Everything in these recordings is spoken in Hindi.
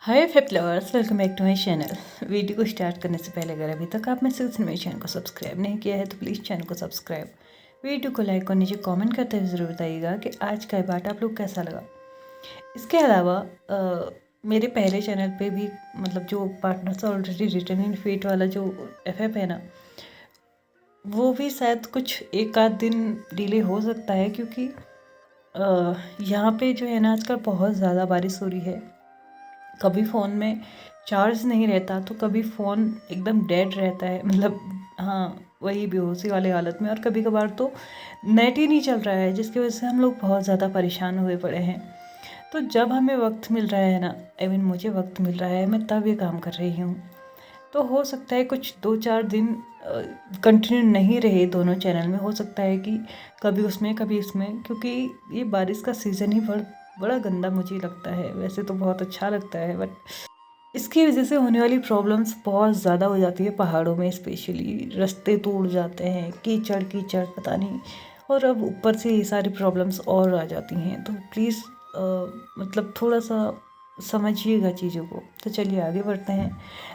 हाय फेप lovers, welcome back to my channel. Video को स्टार्ट करने से पहले अगर अभी तक आप में से किसी ने मेरे चैनल को सब्सक्राइब नहीं किया है तो प्लीज़ चैनल को सब्सक्राइब, वीडियो को लाइक और नीचे कमेंट करते हुए ज़रूर बताइएगा कि आज का पार्ट आप लोग कैसा लगा। इसके अलावा मेरे पहले चैनल पे भी मतलब जो पार्टनर्स ऑलरेडी रिटर्न इन फेट वाला जो FF है ना, वो भी शायद कुछ एक आध दिन डिले हो सकता है, क्योंकि यहाँ पे जो है ना आजकल बहुत ज़्यादा बारिश हो रही है। कभी फ़ोन में चार्ज नहीं रहता तो कभी फ़ोन एकदम डेड रहता है, मतलब हाँ वही बेहोशी वाले हालत में, और कभी कभार तो नेट ही नहीं चल रहा है, जिसकी वजह से हम लोग बहुत ज़्यादा परेशान हुए पड़े हैं। तो जब हमें वक्त मिल रहा है ना, आई मीन मुझे वक्त मिल रहा है, मैं तब ये काम कर रही हूँ। तो हो सकता है कुछ 2-4 दिन कंटिन्यू नहीं रहे दोनों चैनल में, हो सकता है कि कभी उसमें कभी इसमें, क्योंकि ये बारिश का सीज़न ही बड़ा गंदा मुझे लगता है। वैसे तो बहुत अच्छा लगता है, बट इसकी वजह से होने वाली प्रॉब्लम्स बहुत ज़्यादा हो जाती है पहाड़ों में, स्पेशली रास्ते टूट जाते हैं, कीचड़ कीचड़ पता नहीं, और अब ऊपर से ये सारी प्रॉब्लम्स और आ जाती हैं। तो प्लीज़ मतलब थोड़ा सा समझिएगा चीज़ों को। तो चलिए आगे बढ़ते हैं।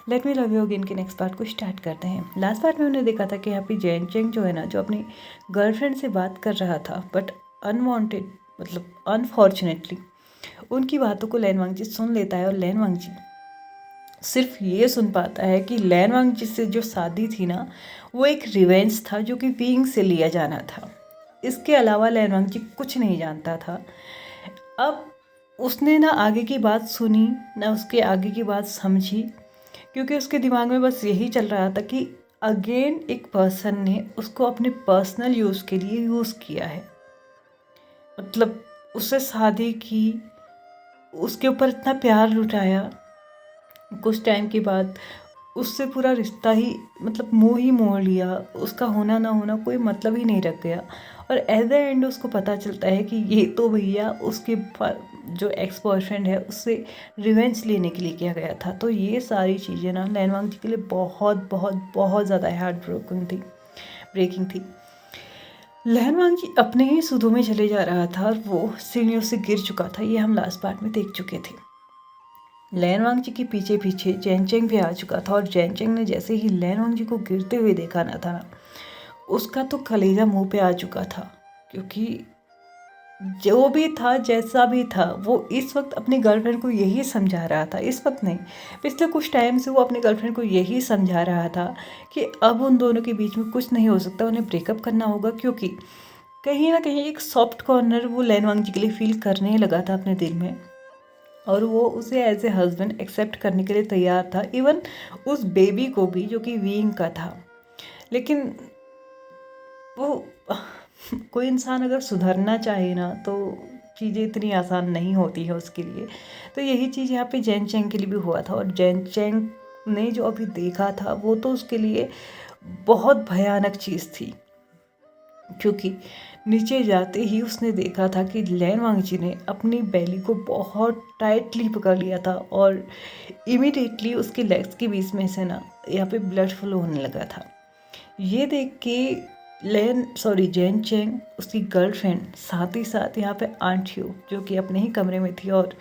Let me love you again के नेक्स्ट पार्ट को स्टार्ट करते हैं। लास्ट पार्ट में हमने देखा था कि यहाँ पे जैन चेंग जो है ना, जो अपनी गर्लफ्रेंड से बात कर रहा था, बट अनवांटेड मतलब अनफॉर्चुनेटली उनकी बातों को लैन वांगजी सुन लेता है, और लैन वांगजी सिर्फ ये सुन पाता है कि लैन वांगजी से जो शादी थी ना, वो एक रिवेंज था जो कि विंग से लिया जाना था। इसके अलावा लैन वांगजी कुछ नहीं जानता था। अब उसने ना आगे की बात सुनी ना उसके आगे की बात समझी, क्योंकि उसके दिमाग में बस यही चल रहा था कि अगेन एक पर्सन ने उसको अपने पर्सनल यूज़ के लिए यूज़ किया है। मतलब उससे शादी की, उसके ऊपर इतना प्यार लुटाया, कुछ टाइम के बाद उससे पूरा रिश्ता ही मतलब मोह ही मोह लिया, उसका होना ना होना कोई मतलब ही नहीं रख गया। और एट द एंड उसको पता चलता है कि ये तो भैया उसके जो एक्स बॉयफ्रेंड है उससे रिवेंज लेने के लिए किया गया था। तो ये सारी चीज़ें ना लैन वांगजी के लिए बहुत बहुत बहुत ज़्यादा हार्ट ब्रेकिंग थी। लैन वांगजी अपने ही सुधों में चले जा रहा था और वो सीढ़ियों से गिर चुका था। ये हम लास्ट पार्ट में देख चुके थे। लैन वांगजी के पीछे पीछे जैन चेंग भी आ चुका था, और जैन चेंग ने जैसे ही लैन वांगजी को गिरते हुए देखा ना था ना, उसका तो कलेजा मुंह पे आ चुका था। क्योंकि जो भी था जैसा भी था, वो इस वक्त अपनी गर्लफ्रेंड को यही समझा रहा था, इस वक्त नहीं, पिछले कुछ टाइम से वो अपनी गर्लफ्रेंड को यही समझा रहा था कि अब उन दोनों के बीच में कुछ नहीं हो सकता, उन्हें ब्रेकअप करना होगा। क्योंकि कहीं ना कहीं एक सॉफ्ट कॉर्नर वो लैन वांगजी के लिए फील करने लगा था अपने दिल में, और वो उसे एज ए हस्बैंड एक्सेप्ट करने के लिए तैयार था, इवन उस बेबी को भी जो कि वीइंग का था। लेकिन वो कोई इंसान अगर सुधरना चाहे ना, तो चीज़ें इतनी आसान नहीं होती है उसके लिए। तो यही चीज़ यहाँ पे जैन चेंग के लिए भी हुआ था, और जैन चेंग ने जो अभी देखा था वो तो उसके लिए बहुत भयानक चीज़ थी। क्योंकि नीचे जाते ही उसने देखा था कि लैन वांगजी ने अपनी बेली को बहुत टाइटली पकड़ लिया था, और इमीडिएटली उसके लेग्स के बीच में से ना यहाँ पे ब्लड फ्लो होने लगा था। ये देख के जैन चेंग, उसकी गर्लफ्रेंड, साथ ही साथ यहाँ पे आंटियो जो कि अपने ही कमरे में थी, और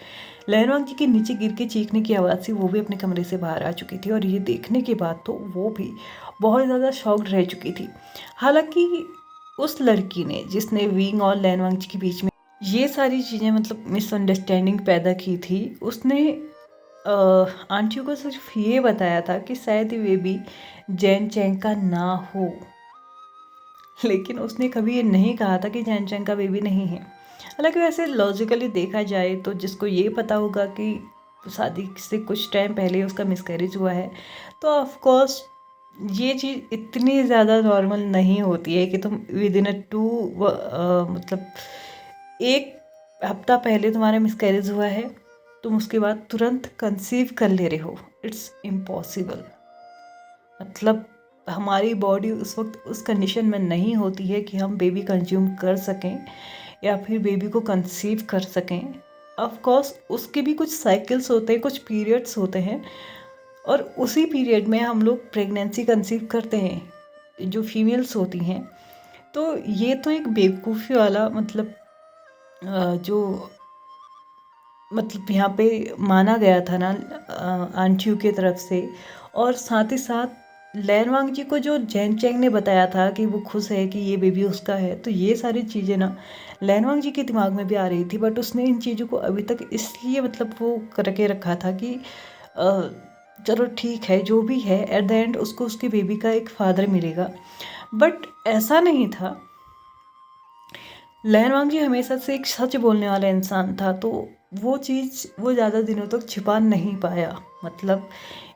लैन वांगजी के नीचे गिर के चीखने की आवाज़ से वो भी अपने कमरे से बाहर आ चुकी थी। और ये देखने के बाद तो वो भी बहुत ज़्यादा शॉक्ड रह चुकी थी। हालांकि उस लड़की ने जिसने विंग और लैन वांगजी के बीच में ये सारी चीज़ें मतलब मिसअंडरस्टैंडिंग पैदा की थी, उसने आंटियों को सिर्फ ये बताया था कि शायद ये भी जैन चेंग का ना हो, लेकिन उसने कभी ये नहीं कहा था कि जैन चेंग का बेबी नहीं है। हालांकि वैसे लॉजिकली देखा जाए तो जिसको ये पता होगा कि शादी से कुछ टाइम पहले उसका मिसकैरेज हुआ है, तो ऑफ कोर्स ये चीज़ इतनी ज़्यादा नॉर्मल नहीं होती है कि तुम विद इन मतलब एक हफ्ता पहले तुम्हारा मिसकैरेज हुआ है, तुम उसके बाद तुरंत कंसीव कर ले रहे हो। It's impossible. मतलब हमारी बॉडी उस वक्त उस कंडीशन में नहीं होती है कि हम बेबी कंज्यूम कर सकें या फिर बेबी को कंसीव कर सकें। ऑफ कोर्स उसके भी कुछ साइकिल्स होते हैं, कुछ पीरियड्स होते हैं, और उसी पीरियड में हम लोग प्रेगनेंसी कंसीव करते हैं जो फीमेल्स होती हैं। तो ये तो एक बेवकूफ़ी वाला मतलब जो मतलब यहाँ पे माना गया था ना आंटियों की तरफ से, और साथ ही साथ लैनवांग जी को जो जैन चैंग ने बताया था कि वो खुश है कि ये बेबी उसका है, तो ये सारी चीज़ें ना लैनवांग जी के दिमाग में भी आ रही थी, बट उसने इन चीज़ों को अभी तक इसलिए मतलब वो करके रखा था कि चलो ठीक है जो भी है, एट द एंड उसको उसकी बेबी का एक फादर मिलेगा। बट ऐसा नहीं था। लैनवांग जी हमेशा से एक सच बोलने वाला इंसान था, तो वो चीज़ वो ज़्यादा दिनों तक छिपा नहीं पाया। मतलब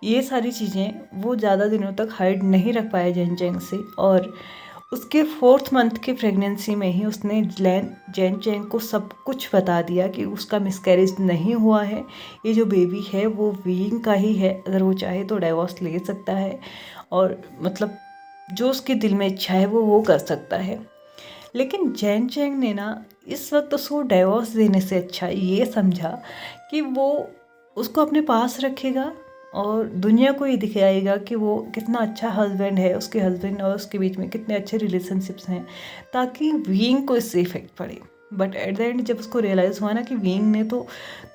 ये सारी चीज़ें वो ज़्यादा दिनों तक हाइड नहीं रख पाया जैन चैंग से, और उसके 4th मंथ की प्रेगनेंसी में ही उसने जैन चैंग को सब कुछ बता दिया कि उसका मिसकैरेज नहीं हुआ है, ये जो बेबी है वो वीइंग का ही है, अगर वो चाहे तो डाइवोर्स ले सकता है, और मतलब जो उसके दिल में इच्छा है वो कर सकता है। लेकिन जैन चैंग ने ना इस वक्त उसको डाइवोर्स देने से अच्छा ये समझा कि वो उसको अपने पास रखेगा और दुनिया को ये दिखाएगा कि वो कितना अच्छा हस्बैंड है, उसके हस्बैंड और उसके बीच में कितने अच्छे रिलेशनशिप्स हैं, ताकि वीइंग को इससे इफेक्ट पड़े। बट एट द एंड जब उसको रियलाइज़ हुआ ना कि वीइंग ने तो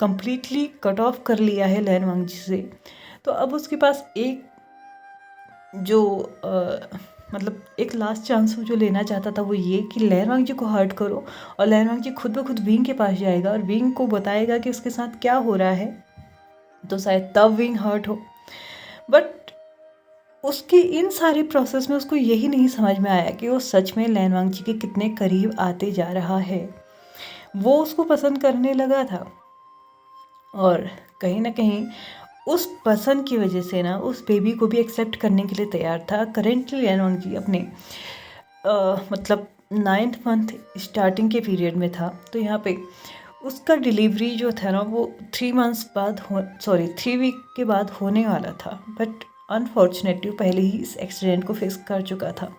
कम्प्लीटली कट ऑफ कर लिया है लैनवांग जी से, तो अब उसके पास एक जो मतलब एक लास्ट चांस वो जो लेना चाहता था वो ये कि लैनवांग जी को हर्ट करो, और लैनवांग जी खुद ब खुद विंग के पास जाएगा और विंग को बताएगा कि उसके साथ क्या हो रहा है, तो शायद तब विंग हर्ट हो। बट उसके इन सारे प्रोसेस में उसको यही नहीं समझ में आया कि वो सच में लैनवांग जी के कितने करीब आते जा रहा है। वो उसको पसंद करने लगा था, और कहीं ना कहीं उस पसंद की वजह से ना उस बेबी को भी एक्सेप्ट करने के लिए तैयार था। करेंटली लैनवांग जी अपने मतलब 9th मंथ स्टार्टिंग के पीरियड में था, तो यहाँ पे उसका डिलीवरी जो था ना वो 3 वीक के बाद होने वाला था। बट अनफॉर्चुनेटली पहले ही इस एक्सीडेंट को फेस कर चुका था।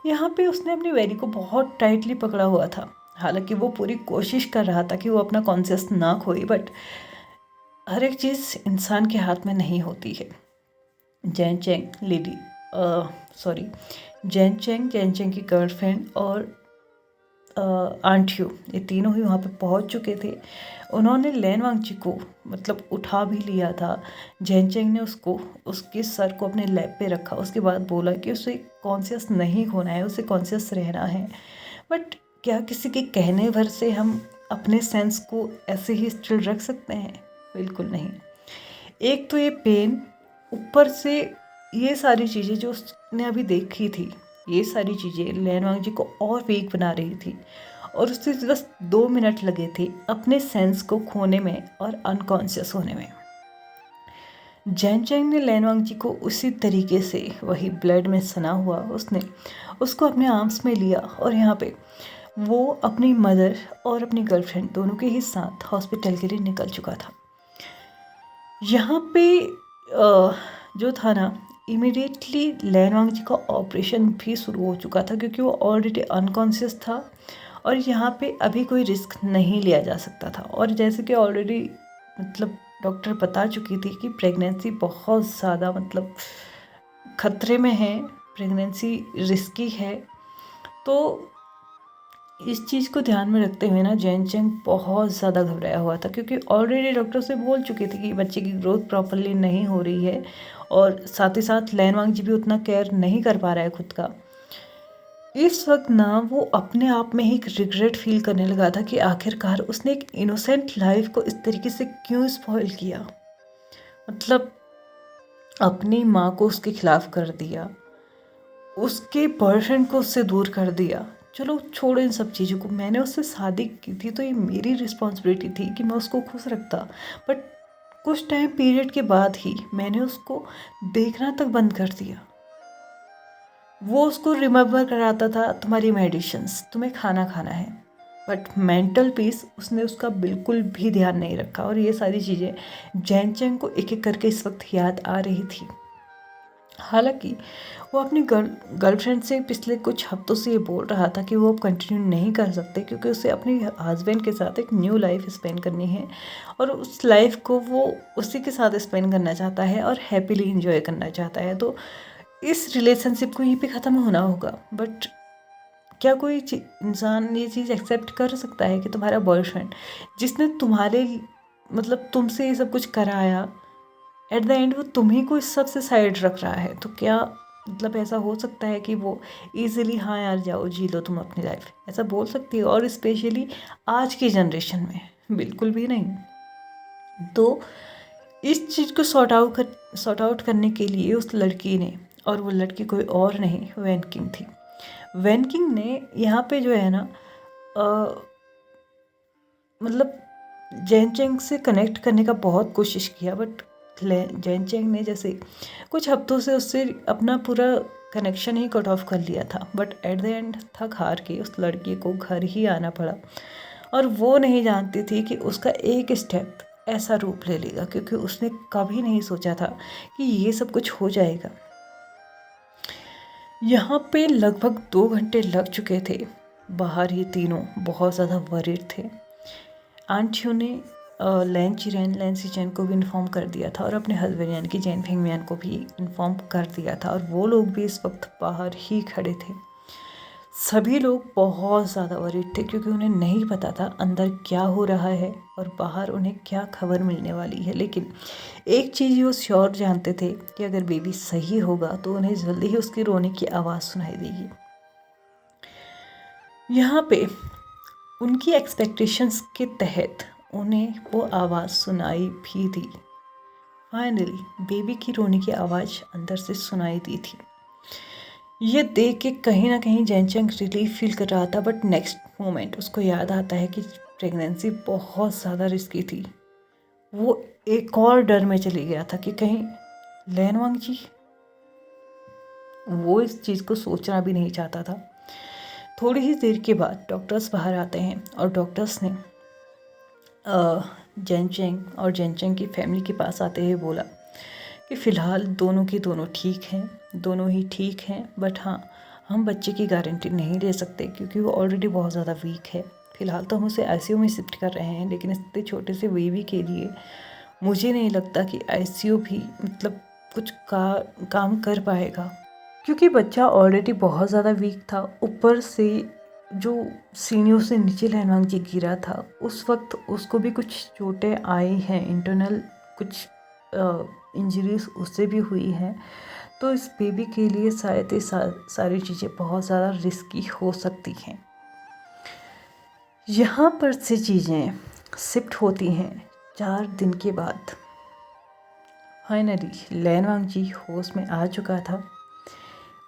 यहाँ पे उसने अपनी वेरी को बहुत टाइटली पकड़ा हुआ था, हालांकि वो पूरी कोशिश कर रहा था कि वो अपना कॉन्शियस ना खोए, बट हर एक चीज़ इंसान के हाथ में नहीं होती है। जैन चैंग की गर्लफ्रेंड और आंटियों, ये तीनों ही वहाँ पे पहुँच चुके थे। उन्होंने लैनवांग जी को मतलब उठा भी लिया था। जैन चैंग ने उसको उसके सर को अपने लैप पे रखा, उसके बाद बोला कि उसे कॉन्शियस नहीं खोना है, उसे कॉन्शियस रहना है। बट क्या किसी के कहने भर से हम अपने सेंस को ऐसे ही स्टिल रख सकते हैं? बिल्कुल नहीं। एक तो ये पेन, ऊपर से ये सारी चीज़ें जो उसने अभी देखी थी, ये सारी चीज़ें लैनवांग जी को और वीक बना रही थी, और उससे बस 2 मिनट लगे थे अपने सेंस को खोने में और अनकॉन्शियस होने में। जैन चैंग ने लैनवांग जी को उसी तरीके से, वही ब्लड में सना हुआ, उसने उसको अपने आर्म्स में लिया, और यहाँ पे वो अपनी मदर और अपनी गर्लफ्रेंड दोनों के ही साथ हॉस्पिटल के लिए निकल चुका था। यहाँ पे जो था ना, इमिडिएटली लैनवांग जी का ऑपरेशन भी शुरू हो चुका था, क्योंकि वो ऑलरेडी अनकॉन्शियस था और यहाँ पे अभी कोई रिस्क नहीं लिया जा सकता था। और जैसे कि ऑलरेडी मतलब डॉक्टर बता चुकी थी कि प्रेगनेंसी बहुत ज़्यादा मतलब खतरे में है, प्रेगनेंसी रिस्की है। तो इस चीज़ को ध्यान में रखते हुए ना जैन चैंग बहुत ज़्यादा घबराया हुआ था, क्योंकि ऑलरेडी डॉक्टर से बोल चुके थे कि बच्चे की ग्रोथ प्रॉपरली नहीं हो रही है, और साथ ही साथ लैनवांग जी भी उतना केयर नहीं कर पा रहा है खुद का। इस वक्त ना वो अपने आप में ही एक रिग्रेट फील करने लगा था कि आखिरकार उसने एक इनोसेंट लाइफ को इस तरीके से क्यों स्पॉइल किया। मतलब अपनी माँ को उसके खिलाफ कर दिया, उसके बॉयफ्रेंड को उससे दूर कर दिया। चलो छोड़ो इन सब चीज़ों को, मैंने उससे शादी की थी तो ये मेरी रिस्पॉन्सिबिलिटी थी कि मैं उसको खुश रखता। बट कुछ टाइम पीरियड के बाद ही मैंने उसको देखना तक बंद कर दिया। वो उसको रिमेम्बर कराता था तुम्हारी मेडिसिन्स, तुम्हें खाना खाना है, बट मेंटल पीस उसने उसका बिल्कुल भी ध्यान नहीं रखा। और ये सारी चीज़ें जैन चैंग को एक एक करके इस वक्त याद आ रही थी। हालांकि वो अपनी गर्लफ्रेंड से पिछले कुछ हफ्तों से ये बोल रहा था कि वो अब कंटिन्यू नहीं कर सकते, क्योंकि उसे अपने हस्बैंड के साथ एक न्यू लाइफ स्पेंड करनी है, और उस लाइफ को वो उसी के साथ स्पेंड करना चाहता है और हैप्पीली इंजॉय करना चाहता है। तो इस रिलेशनशिप को यहीं पे ख़त्म होना होगा। बट क्या कोई इंसान ये चीज़ एक्सेप्ट कर सकता है कि तुम्हारा बॉयफ्रेंड, जिसने तुम्हारे मतलब तुमसे ये सब कुछ कराया, एट द एंड वो तुम्ही को इस सब से साइड रख रहा है, तो क्या मतलब ऐसा हो सकता है कि वो इजीली हाँ यार जाओ जी लो तुम अपनी लाइफ, ऐसा बोल सकती है? और स्पेशली आज की जनरेशन में बिल्कुल भी नहीं। तो इस चीज़ को सॉर्ट आउट करने के लिए उस लड़की ने, और वो लड़की कोई और नहीं वैन किंग थी, वैन किंग ने यहाँ पे जो है ना मतलब जैन चेंग से कनेक्ट करने का बहुत कोशिश किया, बट जैन चेंग ने जैसे कुछ हफ्तों से उससे अपना पूरा कनेक्शन ही कट ऑफ कर लिया था। बट एट द एंड थक हार के उस लड़की को घर ही आना पड़ा, और वो नहीं जानती थी कि उसका एक स्टेप ऐसा रूप ले लेगा, क्योंकि उसने कभी नहीं सोचा था कि ये सब कुछ हो जाएगा। यहाँ पे लगभग 2 घंटे लग चुके थे। बाहर ही तीनों बहुत ज़्यादा वरीड थे। आंटियों ने लैन सीचेन को भी इन्फॉर्म कर दिया था, और अपने हस्बैंड यानी कि जैन फेंगमियान को भी इन्फॉर्म कर दिया था, और वो लोग भी इस वक्त बाहर ही खड़े थे। सभी लोग बहुत ज़्यादा वरीड थे, क्योंकि उन्हें नहीं पता था अंदर क्या हो रहा है और बाहर उन्हें क्या खबर मिलने वाली है। लेकिन एक चीज़ वो श्योर जानते थे कि अगर बेबी सही होगा तो उन्हें जल्दी ही उसकी रोने की आवाज़ सुनाई देगी। यहाँ पे उनकी एक्सपेक्टेशंस के तहत उन्हें वो आवाज़ सुनाई भी दी। फाइनली बेबी की रोने की आवाज़ अंदर से सुनाई दी थी। ये देख के कहीं ना कहीं जैनचंग रिलीफ फील कर रहा था, बट नेक्स्ट मोमेंट उसको याद आता है कि प्रेगनेंसी बहुत ज़्यादा रिस्की थी। वो एक और डर में चली गया था कि कहीं लैनवांग जी, वो इस चीज़ को सोचना भी नहीं चाहता था। थोड़ी ही देर के बाद डॉक्टर्स बाहर आते हैं, और डॉक्टर्स ने जैनचेंग और जैनचेंग की फैमिली के पास आते हुए बोला कि फ़िलहाल दोनों की दोनों ठीक हैं, दोनों ही ठीक हैं, बट हाँ हम बच्चे की गारंटी नहीं ले सकते, क्योंकि वो ऑलरेडी बहुत ज़्यादा वीक है। फ़िलहाल तो हम उसे आईसीयू में शिफ्ट कर रहे हैं, लेकिन इतने छोटे से बेबी के लिए मुझे नहीं लगता कि आईसीयू भी मतलब कुछ काम कर पाएगा, क्योंकि बच्चा ऑलरेडी बहुत ज़्यादा वीक था। ऊपर से जो सीढ़ियों से नीचे लैनवांग जी गिरा था, उस वक्त उसको भी कुछ चोटें आई हैं, इंटरनल कुछ इंजरीज उससे भी हुई हैं। तो इस बेबी के लिए शायद ये सारी चीज़ें बहुत ज़्यादा रिस्की हो सकती हैं। यहाँ पर से चीज़ें शिफ्ट होती हैं 4 दिन के बाद। फाइनली लैनवांग जी होश में आ चुका था।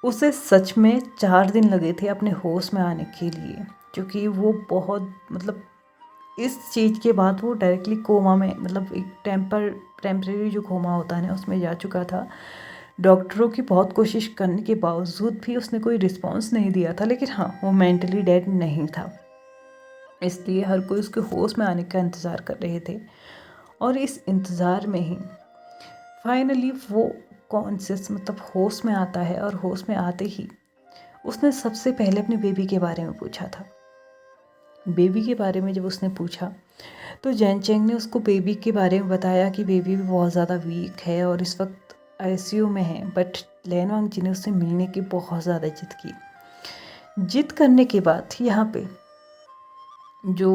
उसे सच में 4 दिन लगे थे अपने होश में आने के लिए, क्योंकि वो बहुत मतलब इस चीज़ के बाद वो डायरेक्टली कोमा में, मतलब एक टेम्परेरी जो कोमा होता है ना, उसमें जा चुका था। डॉक्टरों की बहुत कोशिश करने के बावजूद भी उसने कोई रिस्पांस नहीं दिया था, लेकिन हाँ वो मेंटली डेड नहीं था, इसलिए हर कोई उसके होश में आने का इंतज़ार कर रहे थे। और इस इंतज़ार में ही फाइनली वो कॉन्शियस मतलब होश में आता है, और होश में आते ही उसने सबसे पहले अपने बेबी के बारे में पूछा था। बेबी के बारे में जब उसने पूछा तो जैनचेंग ने उसको बेबी के बारे में बताया कि बेबी भी बहुत ज़्यादा वीक है और इस वक्त आईसीयू में है। बट लैनवांग जी ने उससे मिलने की बहुत ज़्यादा जिद की। जिद करने के बाद यहाँ पे जो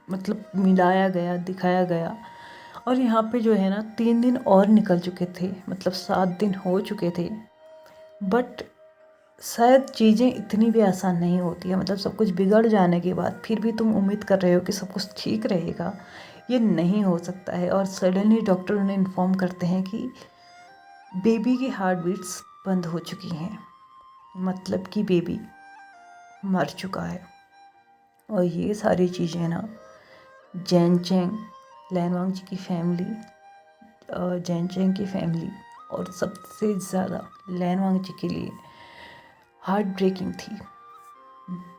मतलब मिलाया गया, दिखाया गया, और यहाँ पे जो है ना 3 दिन और निकल चुके थे, मतलब 7 दिन हो चुके थे। बट शायद चीज़ें इतनी भी आसान नहीं होती है, मतलब सब कुछ बिगड़ जाने के बाद फिर भी तुम उम्मीद कर रहे हो कि सब कुछ ठीक रहेगा, ये नहीं हो सकता है। और सडनली डॉक्टर उन्हें इन्फॉर्म करते हैं कि बेबी की हार्ट बीट्स बंद हो चुकी हैं, मतलब कि बेबी मर चुका है। और ये सारी चीज़ें ना जैनचेंग, लैनवांग जी की फैमिली, जैनचेंग की फैमिली और सबसे ज़्यादा लैनवांग जी के लिए हार्ट ब्रेकिंग थी।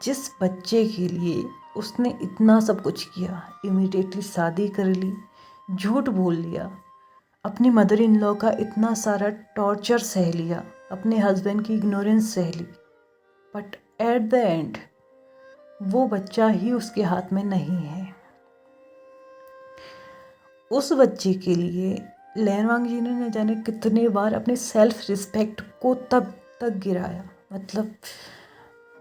जिस बच्चे के लिए उसने इतना सब कुछ किया, इमीडिएटली शादी कर ली, झूठ बोल लिया, अपनी मदर इन लॉ का इतना सारा टॉर्चर सह लिया, अपने हस्बैंड की इग्नोरेंस सह ली, बट एट द एंड वो बच्चा ही उसके हाथ में नहीं है। उस बच्चे के लिए लैनवांग जी ने न जाने कितने बार अपने सेल्फ रिस्पेक्ट को तब तक गिराया, मतलब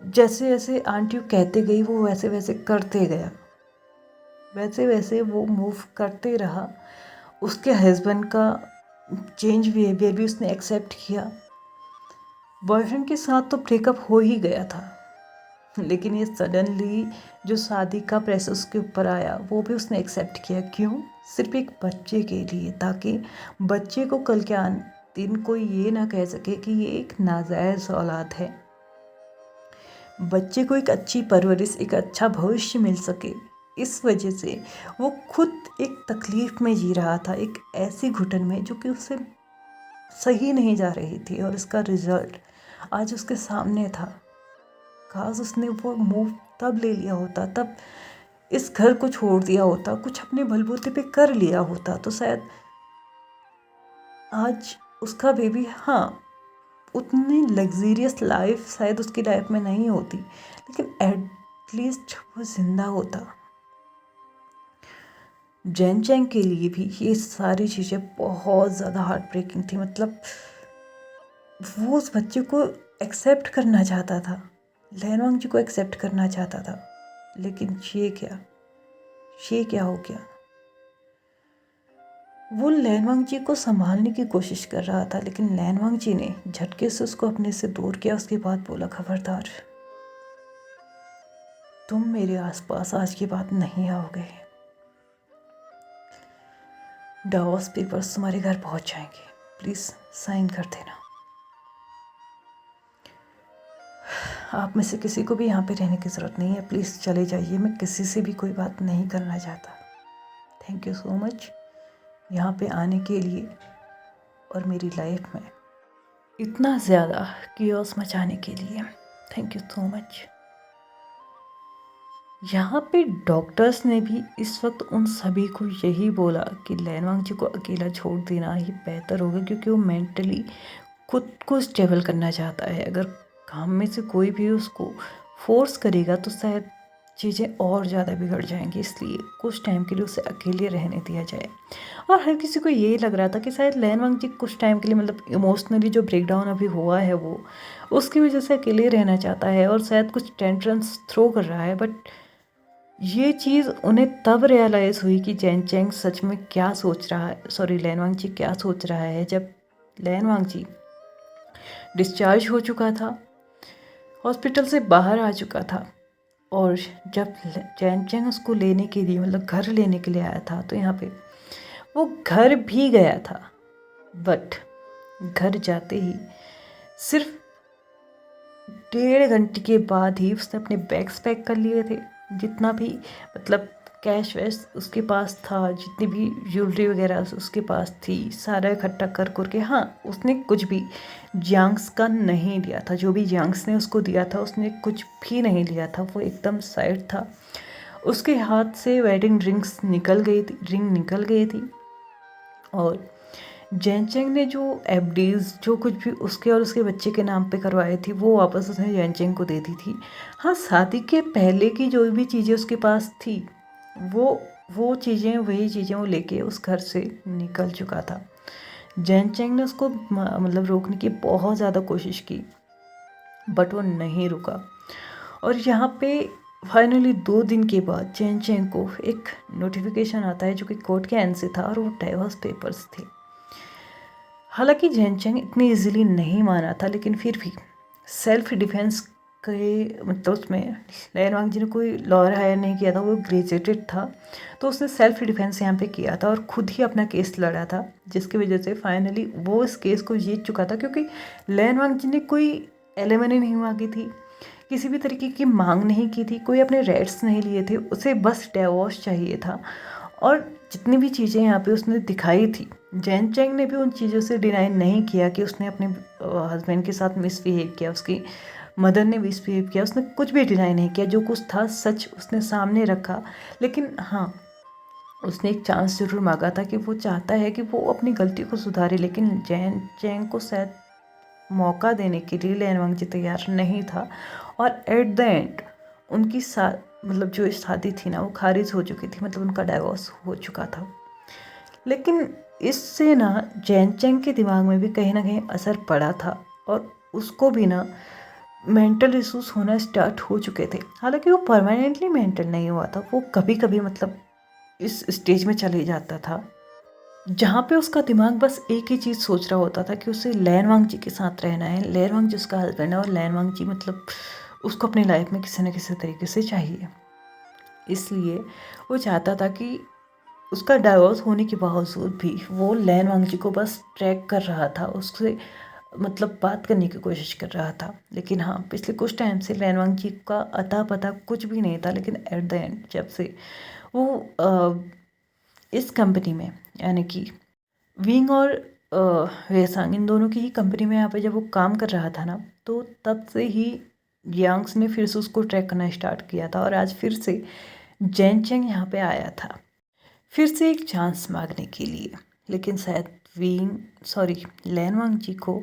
जैसे जैसे आंटी कहते गई वो वैसे वैसे करते गया। वैसे वैसे वो मूव करते रहा। उसके हस्बैंड का चेंज बिहेवियर भी उसने एक्सेप्ट किया। बॉयफ्रेंड के साथ तो ब्रेकअप हो ही गया था, लेकिन ये सडनली जो शादी का प्रेशर उसके ऊपर आया वो भी उसने एक्सेप्ट किया। क्यों? सिर्फ एक बच्चे के लिए, ताकि बच्चे को कल के दिन कोई ये ना कह सके कि ये एक नाजायज़ औलाद है। बच्चे को एक अच्छी परवरिश, एक अच्छा भविष्य मिल सके, इस वजह से वो खुद एक तकलीफ़ में जी रहा था, एक ऐसी घुटन में जो कि उससे सही नहीं जा रही थी, और इसका रिजल्ट आज उसके सामने था। काश उसने वो मूव तब ले लिया होता, तब इस घर को छोड़ दिया होता, कुछ अपने बलबूते पे कर लिया होता, तो शायद आज उसका बेबी, हाँ, उतनी लग्जीरियस लाइफ शायद उसकी लाइफ में नहीं होती, लेकिन एटलीस्ट वो जिंदा होता। जैन चैंग के लिए भी ये सारी चीज़ें बहुत ज़्यादा हार्ट ब्रेकिंग थी। मतलब वो उस बच्चे को एक्सेप्ट करना चाहता था, लैनवांग जी को एक्सेप्ट करना चाहता था, लेकिन ये क्या हो गया? वो लैनवांग जी को संभालने की कोशिश कर रहा था, लेकिन लैनवांग जी ने झटके से उसको अपने से दूर किया। उसके बाद बोला, खबरदार, तुम मेरे आसपास आज के बाद नहीं आओगे। डिवोर्स पेपर्स तुम्हारे घर पहुंच जाएंगे, प्लीज़ साइन कर देना। आप में से किसी को भी यहाँ पे रहने की ज़रूरत नहीं है, प्लीज़ चले जाइए। मैं किसी से भी कोई बात नहीं करना चाहता। थैंक यू सो मच यहाँ पे आने के लिए और मेरी लाइफ में इतना ज़्यादा कियोस मचाने के लिए। Thank you so much. यहाँ पे डॉक्टर्स ने भी इस वक्त उन सभी को यही बोला कि लैनवांग जी को अकेला छोड़ देना ही बेहतर होगा, क्योंकि वो मेंटली खुद को स्टेबल करना चाहता है। अगर काम में से कोई भी उसको फोर्स करेगा तो शायद चीज़ें और ज़्यादा बिगड़ जाएंगी, इसलिए कुछ टाइम के लिए उसे अकेले रहने दिया जाए। और हर किसी को यही लग रहा था कि शायद लैनवांग जी कुछ टाइम के लिए, मतलब इमोशनली जो ब्रेकडाउन अभी हुआ है वो उसकी वजह से अकेले रहना चाहता है, और शायद कुछ टेंट्रम्स थ्रो कर रहा है। बट ये चीज़ उन्हें तब रियलाइज़ हुई कि जैन चैंग सच में क्या सोच रहा है, सॉरी, लैनवांग जी क्या सोच रहा है, जब लैनवांग जी डिस्चार्ज हो चुका था, हॉस्पिटल से बाहर आ चुका था, और जब जैन चैंग उसको लेने के लिए, मतलब घर लेने के लिए आया था, तो यहाँ पे वो घर भी गया था। बट घर जाते ही सिर्फ 1.5 घंटे के बाद ही उसने अपने बैग्स पैक कर लिए थे। जितना भी मतलब कैश वैश उसके पास था, जितनी भी ज्वेलरी वगैरह उसके पास थी, सारा इकट्ठा कर के, हाँ, उसने कुछ भी जियांग्स का नहीं लिया था। जो भी जियांग्स ने उसको दिया था उसने कुछ भी नहीं लिया था, वो एकदम साइड था। उसके हाथ से वेडिंग रिंग निकल गई थी। और जैन चैंग ने जो एफडीज जो कुछ भी उसके और उसके बच्चे के नाम पे करवाई थी, वो वापस उसने जैन चैंग को दे दी थी। हाँ, शादी के पहले की जो भी चीज़ें उसके पास थी, वो चीज़ें, वही चीज़ें वो लेके उस घर से निकल चुका था। जैन चैंग ने उसको मतलब रोकने की बहुत ज़्यादा कोशिश की, बट वो नहीं रुका। और यहाँ पे फाइनली 2 दिन के बाद जैन चैंग को एक नोटिफिकेशन आता है, जो कि कोर्ट के एंड से था, और वो डिवोर्स पेपर्स थे। हालांकि जैन चैंग इतनी इजीली नहीं माना था, लेकिन फिर भी सेल्फ डिफेंस के मतलब उसमें लैनवांग जी ने कोई लॉयर हायर नहीं किया था, वो ग्रेजुएटेड था, तो उसने सेल्फ डिफेंस यहाँ पे किया था और खुद ही अपना केस लड़ा था, जिसकी वजह से फाइनली वो इस केस को जीत चुका था। क्योंकि लैनवांग जी ने कोई एलिमनी नहीं मांगी थी, किसी भी तरीके की मांग नहीं की थी, कोई अपने राइट्स नहीं लिए थे, उसे बस डिवोर्स चाहिए था। और जितनी भी चीज़ें यहाँ पे उसने दिखाई थी, जैन चैंग ने भी उन चीज़ों से डिनाई नहीं किया कि उसने अपने हस्बैंड के साथ मिसबिहेव किया, उसकी मदर ने मिसबिहेव किया, उसने कुछ भी डिनाई नहीं किया। जो कुछ था सच उसने सामने रखा। लेकिन हाँ, उसने एक चांस ज़रूर मांगा था कि वो चाहता है कि वो अपनी गलती को सुधारे, लेकिन जैन चैंग को शायद मौका देने के लिए लैनवांग जी तैयार नहीं था। और एट द एंड उनकी मतलब जो शादी थी ना, वो खारिज हो चुकी थी, मतलब उनका डाइवोर्स हो चुका था। लेकिन इससे ना जैन चैंग के दिमाग में भी कहीं ना कहीं असर पड़ा था, और उसको भी ना मेंटल इश्यूज होना स्टार्ट हो चुके थे। हालांकि वो परमानेंटली मेंटल नहीं हुआ था, वो कभी कभी मतलब इस स्टेज में चले जाता था जहाँ पे उसका दिमाग बस एक ही चीज़ सोच रहा होता था कि उसे लैन वांग जी के साथ रहना है। लैन वांग जी उसका हस्बैंड है और लैन वांग जी मतलब उसको अपनी लाइफ में किसी न किसी तरीके से चाहिए। इसलिए वो चाहता था कि उसका डाइवोर्स होने के बावजूद भी वो लैन वांग जी को बस ट्रैक कर रहा था, उससे मतलब बात करने की कोशिश कर रहा था। लेकिन हाँ, पिछले कुछ टाइम से लैन वांग जी का अता पता कुछ भी नहीं था। लेकिन एट द एंड जब से वो इस कंपनी में यानी कि विंग और वेसांग इन दोनों की ही कंपनी में यहाँ पे जब वो काम कर रहा था ना, तो तब से ही यांग्स ने फिर से उसको ट्रैक करना स्टार्ट किया था। और आज फिर से जैन चेंग यहाँ पे आया था फिर से एक चांस मांगने के लिए। लेकिन शायद लैन वांग जी को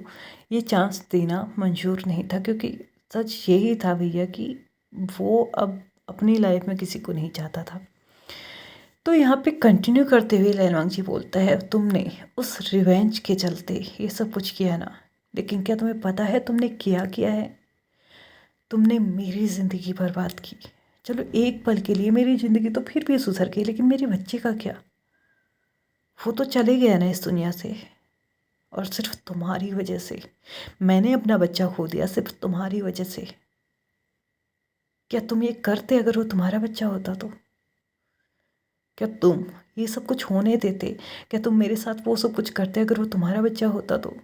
ये चांस देना मंजूर नहीं था, क्योंकि सच यही था भैया कि वो अब अपनी लाइफ में किसी को नहीं चाहता था। तो यहाँ पे कंटिन्यू करते हुए लैन वांग जी बोलता है, तुमने उस रिवेंज के चलते ये सब कुछ किया ना, लेकिन क्या तुम्हें पता है तुमने क्या किया है? तुमने मेरी ज़िंदगी बर्बाद की। चलो एक पल के लिए मेरी ज़िंदगी तो फिर भी सुधर गई, लेकिन मेरे बच्चे का क्या? वो तो चले गया ना इस दुनिया से, और सिर्फ तुम्हारी वजह से। मैंने अपना बच्चा खो दिया सिर्फ तुम्हारी वजह से। क्या तुम ये करते अगर वो तुम्हारा बच्चा होता तो? क्या तुम ये सब कुछ होने देते? क्या तुम मेरे साथ वो सब कुछ करते अगर वो तुम्हारा बच्चा होता तो?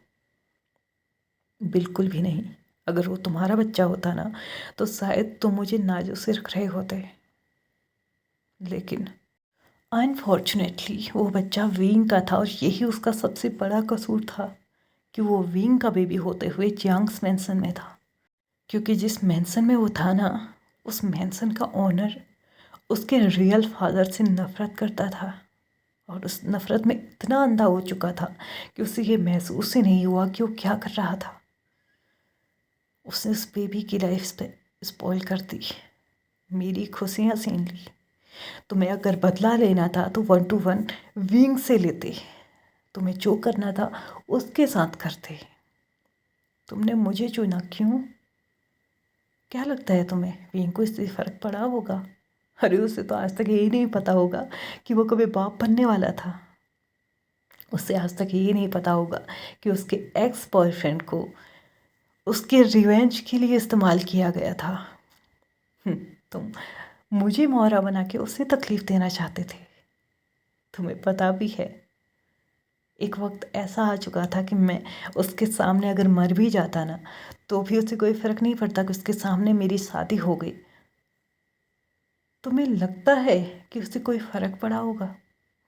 बिल्कुल भी नहीं। अगर वो तुम्हारा बच्चा होता ना, तो शायद तुम मुझे नाजुक से रख रहे होते। लेकिन अनफॉर्चुनेटली वो बच्चा विंग का था, और यही उसका सबसे बड़ा कसूर था कि वो विंग का बेबी होते हुए जियांग्स मैंसन में था। क्योंकि जिस मैंसन में वो था ना, उस मैंसन का ओनर उसके रियल फादर से नफ़रत करता था। और उस नफ़रत में इतना अंधा हो चुका था कि उसे ये महसूस ही नहीं हुआ कि वो क्या कर रहा था। उसने उस बेबी की लाइफ स्पॉइल कर दी, मेरी खुशियाँ छीन ली। तुम्हें अगर बदला लेना था तो 1-to-1 विंग से लेते। तुम्हें जो करना था उसके साथ करते। तुमने मुझे चुना क्यों? क्या लगता है तुम्हें विंग को इससे फ़र्क पड़ा होगा? अरे उसे तो आज तक यही नहीं पता होगा कि वो कभी बाप बनने वाला था। उसे आज तक ये नहीं पता होगा कि उसके एक्स बॉयफ्रेंड को उसके रिवेंज के लिए इस्तेमाल किया गया था। तुम मुझे मोहरा बना के उसे तकलीफ़ देना चाहते थे। तुम्हें पता भी है, एक वक्त ऐसा आ चुका था कि मैं उसके सामने अगर मर भी जाता ना, तो भी उसे कोई फ़र्क नहीं पड़ता कि उसके सामने मेरी शादी हो गई। तुम्हें लगता है कि उसे कोई फ़र्क पड़ा होगा?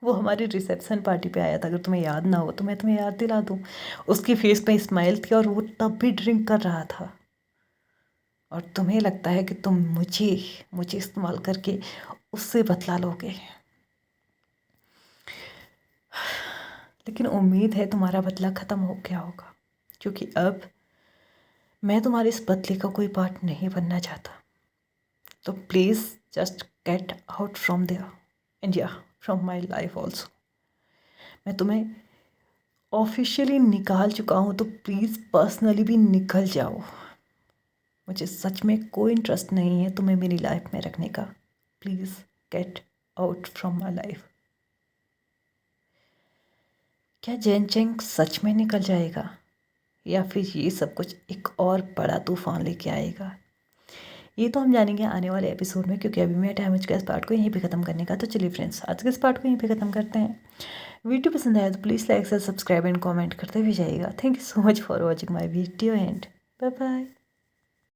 वो हमारी रिसेप्शन पार्टी पे आया था, अगर तुम्हें याद ना हो तो मैं तुम्हें याद दिला दूँ। उसकी फेस पे स्माइल थी और वो तब भी ड्रिंक कर रहा था। और तुम्हें लगता है कि तुम मुझे मुझे इस्तेमाल करके उससे बदला लोगे। लेकिन उम्मीद है तुम्हारा बदला ख़त्म हो गया होगा, क्योंकि अब मैं तुम्हारे इस बदले का कोई पार्ट नहीं बनना चाहता। तो please just get out from there and या फ्रॉम माई लाइफ ऑल्सो। मैं तुम्हें ऑफिशियली निकाल चुका हूँ, तो प्लीज़ पर्सनली भी निकल जाओ। मुझे सच में कोई इंटरेस्ट नहीं है तुम्हें मेरी लाइफ में रखने का। Please get out from my life. क्या जैन चेंग सच में निकल जाएगा, या फिर ये सब कुछ एक और बड़ा तूफान लेके आएगा? ये तो हम जानेंगे आने वाले एपिसोड में, क्योंकि अभी मैं टाइम हो चुका है इस पार्ट को यहीं पे ख़त्म करने का। तो चलिए फ्रेंड्स, आज के इस पार्ट को यहीं पे ख़त्म करते हैं। वीडियो पसंद आया तो प्लीज़ लाइक से सब्सक्राइब एंड कमेंट करते भी जाइएगा। Thank you so much for watching my video and bye bye.